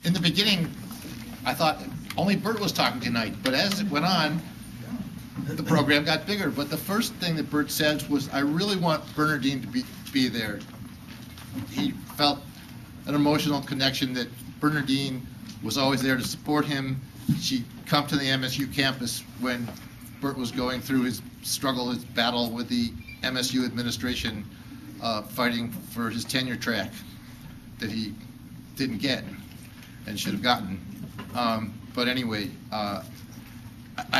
In the beginning, I thought only Bert was talking tonight, but as it went on, the program got bigger. But the first thing that Bert said was, I really want Bernardine to be there. He felt an emotional connection that Bernardine was always there to support him. She'd come to the MSU campus when Bert was going through his struggle, his battle with the MSU administration, fighting for his tenure track that he didn't get and should have gotten. But anyway, I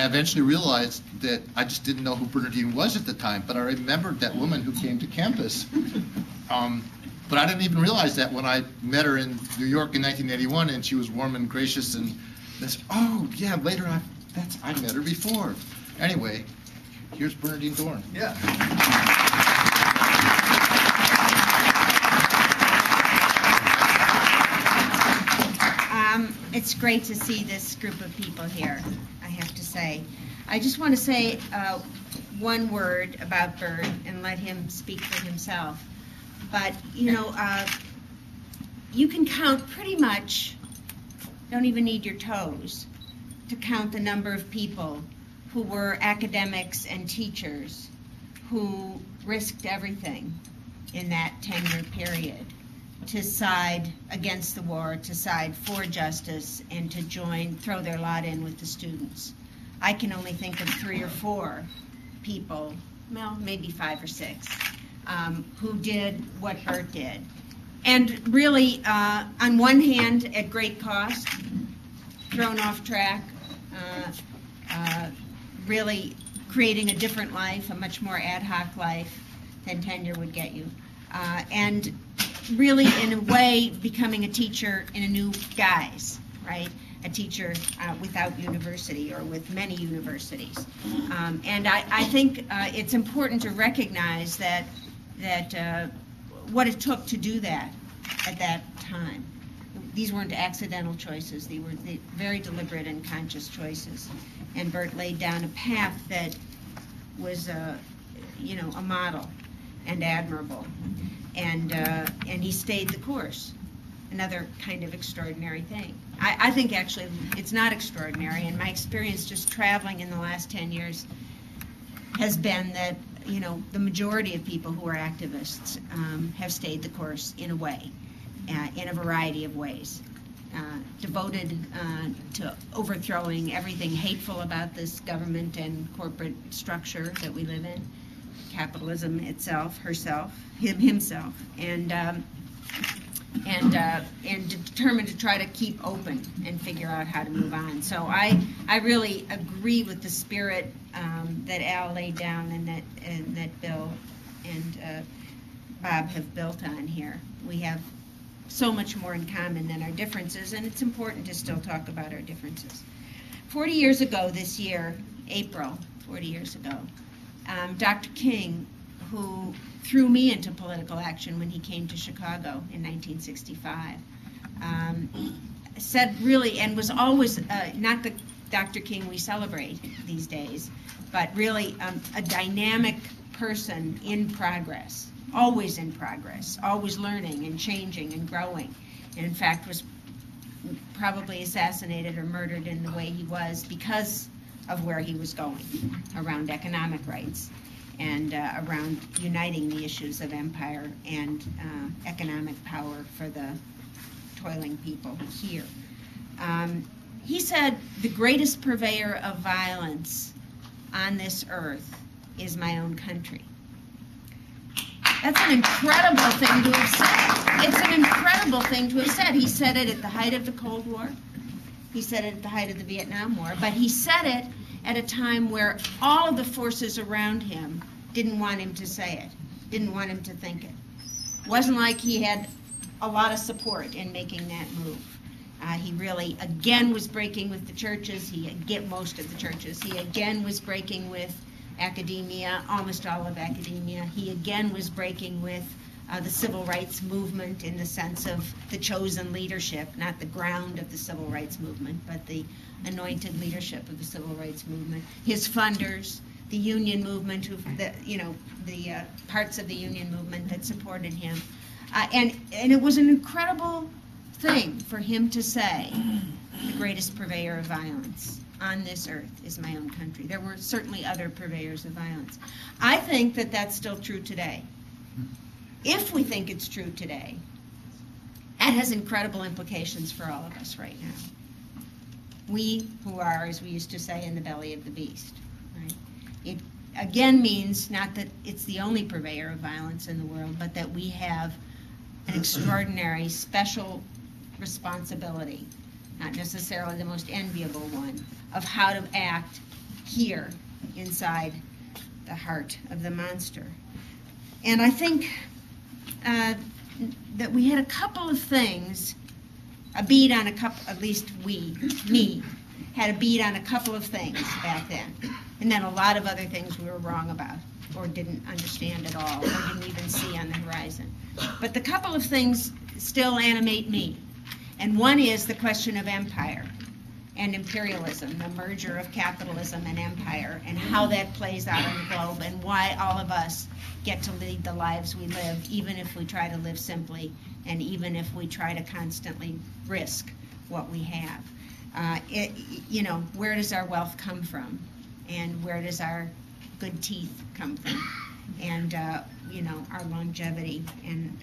eventually realized that I just didn't know who Bernardine was at the time, but I remembered that woman who came to campus. But I didn't even realize that when I met her in New York in 1981, and she was warm and gracious, and I said, oh yeah, later I met her before. Anyway, here's Bernardine Dohrn. Yeah. It's great to see this group of people here, I have to say. I just want to say one word about Bert and let him speak for himself. But, you know, you can count pretty much, don't even need your toes, to count the number of people who were academics and teachers who risked everything in that 10-year period to side against the war, to side for justice, and to throw their lot in with the students. I can only think of 3 or 4 people, well, maybe 5 or 6, who did what Bert did. And really, on one hand, at great cost, thrown off track, really creating a different life, a much more ad hoc life than tenure would get you. And really, in a way, becoming a teacher in a new guise, right? A teacher without university or with many universities. And I think it's important to recognize that what it took to do that at that time. These weren't accidental choices. They were very deliberate and conscious choices. And Bert laid down a path that was, you know, a model and admirable. And he stayed the course. Another kind of extraordinary thing. I think actually it's not extraordinary, and my experience just traveling in the last 10 years has been that, you know, the majority of people who are activists have stayed the course in a way, in a variety of ways, devoted to overthrowing everything hateful about this government and corporate structure that we live in, capitalism itself, himself, and determined to try to keep open and figure out how to move on. So I really agree with the spirit that Al laid down and that Bill and Bob have built on here. We have so much more in common than our differences, and it's important to still talk about our differences. 40 years ago this year, April, 40 years ago, Dr. King, who threw me into political action when he came to Chicago in 1965, said really, and was always, not the Dr. King we celebrate these days, but really a dynamic person in progress, always learning and changing and growing, and in fact was probably assassinated or murdered in the way he was because of where he was going around economic rights and around uniting the issues of empire and economic power for the toiling people here. He said, the greatest purveyor of violence on this earth is my own country. That's an incredible thing to have said. It's an incredible thing to have said. He said it at the height of the Cold War. He said it at the height of the Vietnam War. But he said it at a time where all of the forces around him didn't want him to say it, didn't want him to think it. It wasn't like he had a lot of support in making that move. He really, again, was breaking with the churches. Most of the churches. He again was breaking with academia, almost all of academia. He again was breaking with the civil rights movement in the sense of the chosen leadership, not the ground of the civil rights movement, but the anointed leadership of the civil rights movement. His funders, the union movement, the parts of the union movement that supported him. And it was an incredible thing for him to say, the greatest purveyor of violence on this earth is my own country. There were certainly other purveyors of violence. I think that that's still true today. If we think it's true today, that has incredible implications for all of us right now. We who are, as we used to say, in the belly of the beast. Right? It again means not that it's the only purveyor of violence in the world, but that we have an extraordinary, special responsibility, not necessarily the most enviable one, of how to act here inside the heart of the monster. And I think that we had a couple of things, a beat on a couple, at least me, had a beat on a couple of things back then. And then a lot of other things we were wrong about, or didn't understand at all, or didn't even see on the horizon. But the couple of things still animate me. And one is the question of empire and imperialism, the merger of capitalism and empire, and how that plays out on the globe, and why all of us get to lead the lives we live, even if we try to live simply, and even if we try to constantly risk what we have. Where does our wealth come from? And where does our good teeth come from? And, our longevity and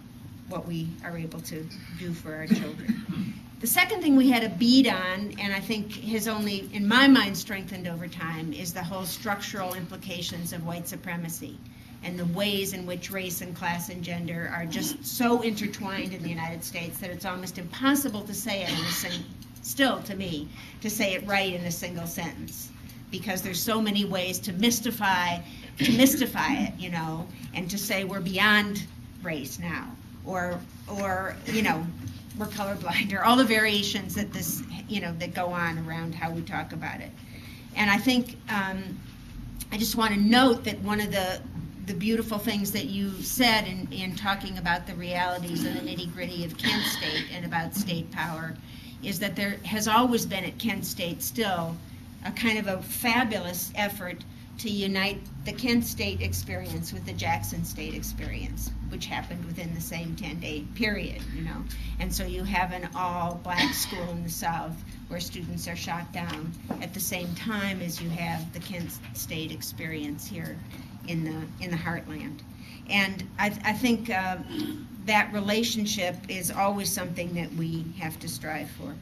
what we are able to do for our children. The second thing we had a beat on, and I think has only, in my mind, strengthened over time, is the whole structural implications of white supremacy and the ways in which race and class and gender are just so intertwined in the United States that it's almost impossible to say it still to me, to say it right in a single sentence, because there's so many ways to mystify it, and to say we're beyond race now, or we're colorblind, or all the variations that that go on around how we talk about it. And I think I just want to note that one of the beautiful things that you said in talking about the realities and the nitty-gritty of Kent State and about state power is that there has always been at Kent State still a kind of a fabulous effort to unite the Kent State experience with the Jackson State experience, which happened within the same 10-day period, And so you have an all-black school in the South where students are shot down at the same time as you have the Kent State experience here in the heartland. And I think that relationship is always something that we have to strive for.